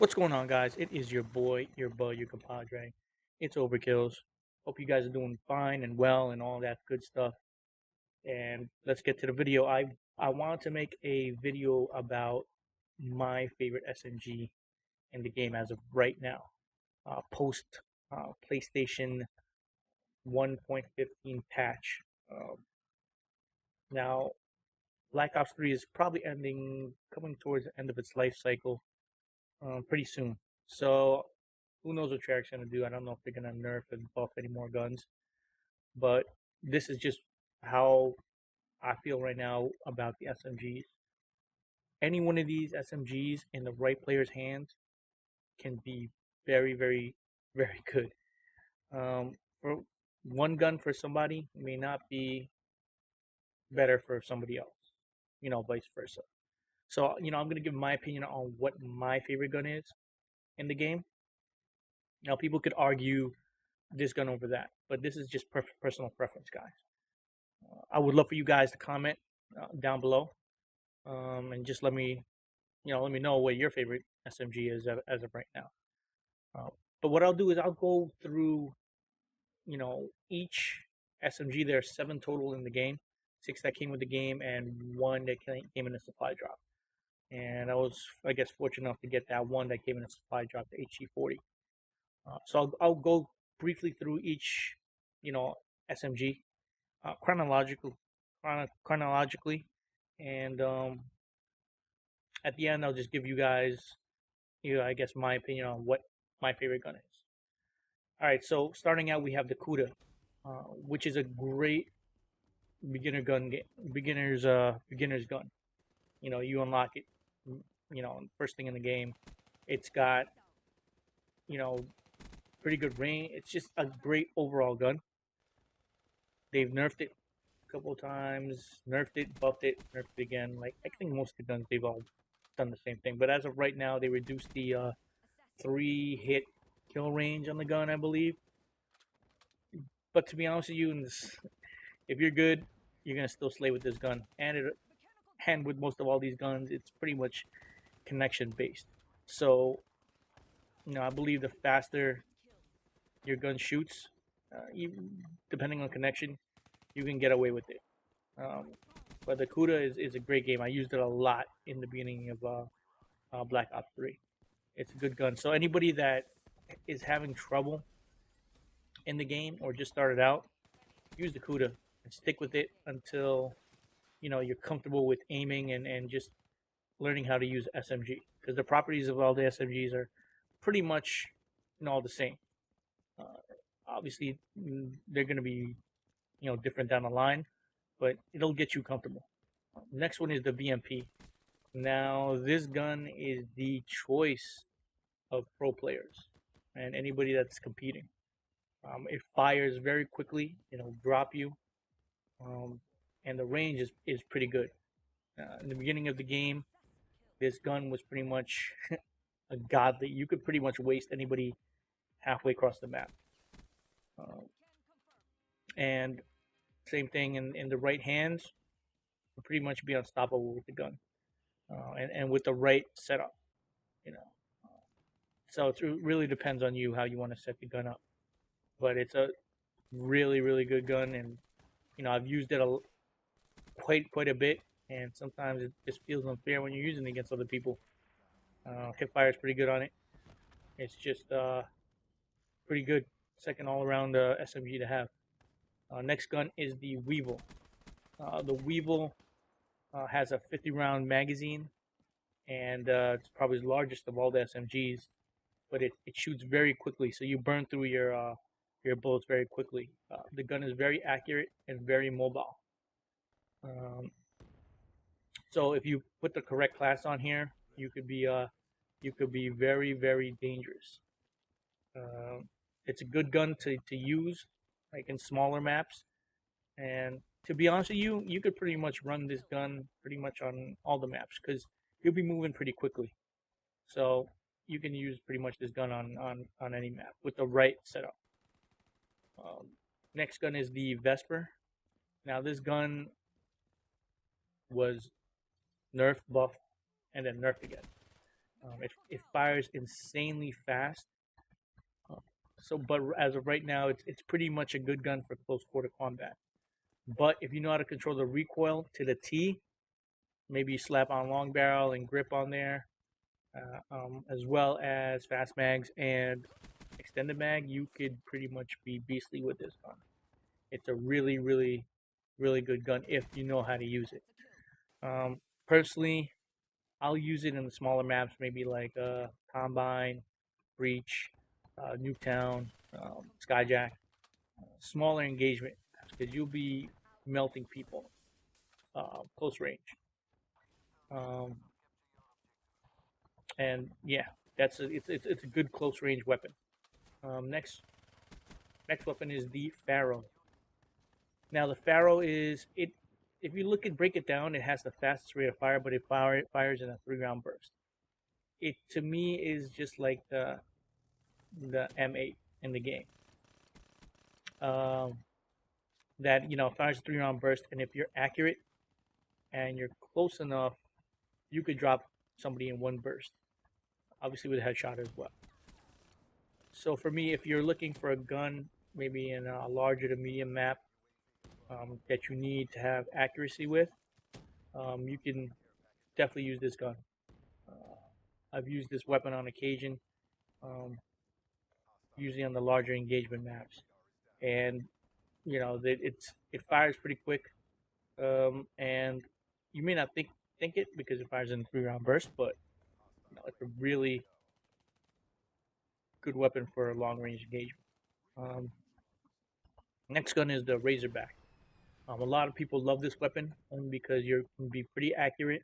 What's going on, guys? It is your boy, your bud, your compadre. It's Overkills. Hope you guys are doing fine and well and all that good stuff. And let's get to the video. I wanted to make a video about my favorite SMG in the game as of right now, post PlayStation 1.15 patch. Now, Black Ops 3 is probably coming towards the end of its life cycle pretty soon. So who knows what Treyarch's gonna do? I don't know if they're gonna nerf and buff any more guns, but this is just how I feel right now about the SMGs. Any one of these SMGs in the right player's hands can be very, very, very good. For one gun for somebody may not be better for somebody else, vice versa. So, I'm gonna give my opinion on what my favorite gun is in the game. Now, people could argue this gun over that, but this is just personal preference, guys. I would love for you guys to comment down below, and just let me know what your favorite SMG is as of right now. But what I'll do is I'll go through, each SMG. There are 7 total in the game, 6 that came with the game, and 1 that came in a supply drop. And I was, I guess, fortunate enough to get that one that came in a supply drop, the HG40. So I'll go briefly through each, SMG chronologically, and at the end I'll just give you guys, I guess, my opinion on what my favorite gun is. All right, so starting out we have the Kuda, which is a great beginner's gun. You unlock it, first thing in the game. It's got, you know pretty good range. It's just a great overall gun. They've nerfed it a couple of times, nerfed it, buffed it, nerfed it again. Like, I think most of the guns, they've all done the same thing. But as of right now, they reduced the 3-hit kill range on the gun, I believe. But to be honest with you, if you're good, you're gonna still slay with this gun. And with most of all these guns, it's pretty much connection based. So, I believe the faster your gun shoots, depending on connection, you can get away with it. Um, but the Kuda is a great game. I used it a lot in the beginning of Black Ops 3. It's a good gun. So anybody that is having trouble in the game or just started out, use the Kuda and stick with it until you're comfortable with aiming and just learning how to use SMG, because the properties of all the SMGs are pretty much all the same. Uh, Obviously, they're going to be different down the line, but it'll get you comfortable. Next one is the VMP. Now, this gun is the choice of pro players and anybody that's competing. It fires very quickly, drop you, and the range is pretty good. In the beginning of the game, this gun was pretty much a godly. You could pretty much waste anybody halfway across the map. And same thing in the right hands, you pretty much be unstoppable with the gun, and with the right setup, you know. So it really depends on you how you want to set the gun up. But it's a really, really good gun, and I've used it quite a bit, and sometimes it just feels unfair when you're using it against other people. Hip fire is pretty good on it. It's just pretty good, second all around SMG to have. Next gun is the Weevil. The Weevil has a 50-round magazine, and it's probably the largest of all the SMGs. But it shoots very quickly, so you burn through your bullets very quickly. The gun is very accurate and very mobile. So if you put the correct class on here, you could be very, very dangerous. It's a good gun to use, like in smaller maps. And to be honest with you, you could pretty much run this gun pretty much on all the maps, because you'll be moving pretty quickly. So you can use pretty much this gun on any map with the right setup. Next gun is the Vesper. Now, this gun was nerfed, buffed, and then nerfed again. It fires insanely fast. But as of right now, it's pretty much a good gun for close quarter combat. But if you know how to control the recoil to the T, maybe you slap on long barrel and grip on there, as well as fast mags and extended mag, you could pretty much be beastly with this gun. It's a really, really, really good gun if you know how to use it. Personally, I'll use it in the smaller maps, maybe like Combine, Breach, Nuketown, Skyjack, smaller engagement because you'll be melting people close range. Um, and yeah, it's a good close range weapon. Next weapon is the Pharaoh. Now the Pharaoh is it. If you break it down, it has the fastest rate of fire, but it fires in a 3 round burst. It to me is just like the M8 in the game. Um, that fires a 3 round burst, and if you're accurate and you're close enough, you could drop somebody in one burst. Obviously with a headshot as well. So for me, if you're looking for a gun, maybe in a larger to medium map that you need to have accuracy with, you can definitely use this gun. Uh, I've used this weapon on occasion, um, usually on the larger engagement maps, and it fires pretty quick, and you may not think it because it fires in a 3 round burst, but it's a really good weapon for long range engagement. Um, Next gun is the Razorback. A lot of people love this weapon only because you can be pretty accurate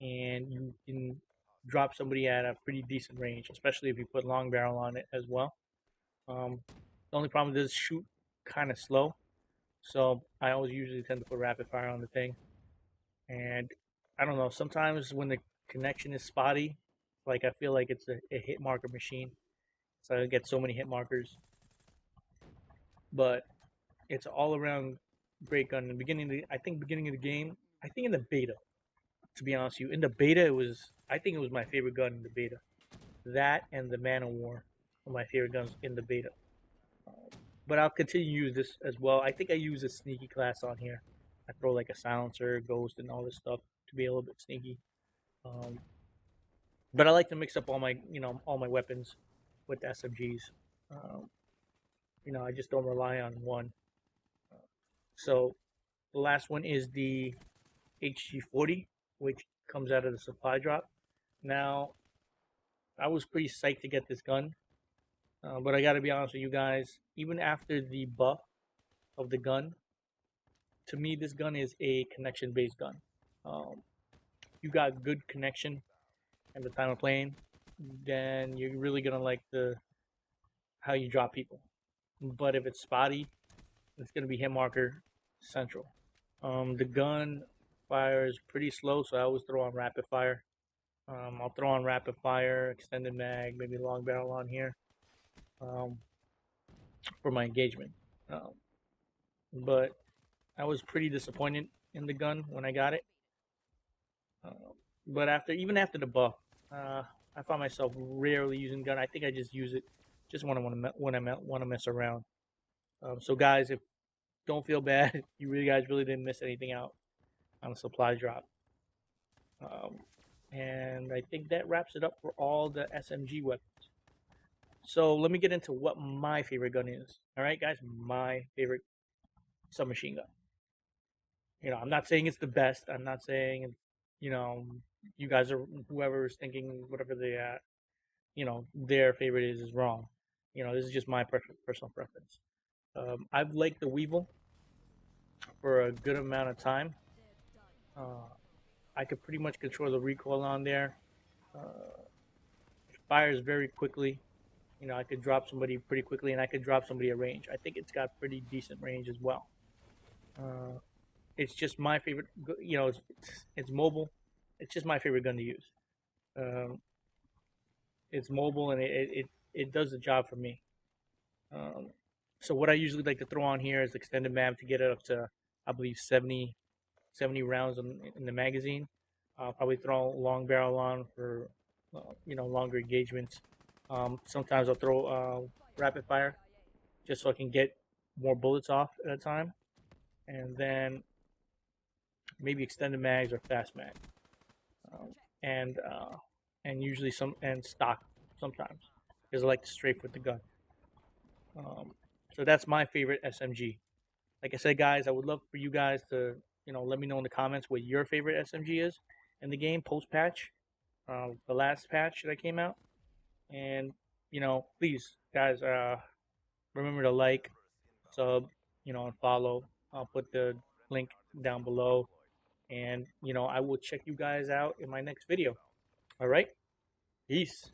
and you can drop somebody at a pretty decent range, especially if you put long barrel on it as well. The only problem is shoot kind of slow, so I always usually tend to put rapid fire on the thing. And I don't know, sometimes when the connection is spotty, like I feel like it's a hit marker machine, so I get so many hit markers. But it's an all around great gun. In the beginning, beginning of the game, I think in the beta, to be honest with you, in the beta I think it was my favorite gun in the beta. That and the Man of War are my favorite guns in the beta. But I'll continue to use this as well. I think I use a sneaky class on here. I throw like a silencer, ghost, and all this stuff to be a little bit sneaky. Um, but I like to mix up all my weapons with the SMGs. Um, I just don't rely on one. So the last one is the HG40, which comes out of the supply drop. Now, I was pretty psyched to get this gun, but I got to be honest with you guys. Even after the buff of the gun, to me, this gun is a connection-based gun. You got good connection at the time of playing, then you're really gonna like the how you drop people. But if it's spotty, it's gonna be hit marker central. The gun fires pretty slow, so I always throw on rapid fire. I'll throw on rapid fire, extended mag, maybe long barrel on here um, for my engagement. Um, but I was pretty disappointed in the gun when I got it. But even after the buff, I found myself rarely using gun. I think I just use it just when I want to mess around. So guys, if don't feel bad, you guys really didn't miss anything out on the supply drop. And I think that wraps it up for all the SMG weapons. So let me get into what my favorite gun is. All right, guys, my favorite submachine gun. I'm not saying it's the best. I'm not saying it's, you guys are whoever is thinking whatever their favorite is wrong. This is just my personal preference. I've liked the Weevil for a good amount of time. I could pretty much control the recoil on there. It fires very quickly. I could drop somebody pretty quickly, and I could drop somebody at range. I think it's got pretty decent range as well. It's just my favorite. It's mobile. It's just my favorite gun to use. Um, it's mobile and it does the job for me. So what I usually like to throw on here is extended mag to get it up to, I believe, 70 rounds in the magazine. I'll probably throw a long barrel on for longer engagements. Sometimes I'll throw rapid fire just so I can get more bullets off at a time, and then maybe extended mags or fast mag, um, and usually some and stock sometimes because I like to strafe with the gun. Um, so that's my favorite SMG. Like I said, guys, I would love for you guys to let me know in the comments what your favorite SMG is in the game post patch, the last patch that came out, and please, guys, remember to like, sub, and follow. I'll put the link down below. And, I will check you guys out in my next video. All right? Peace.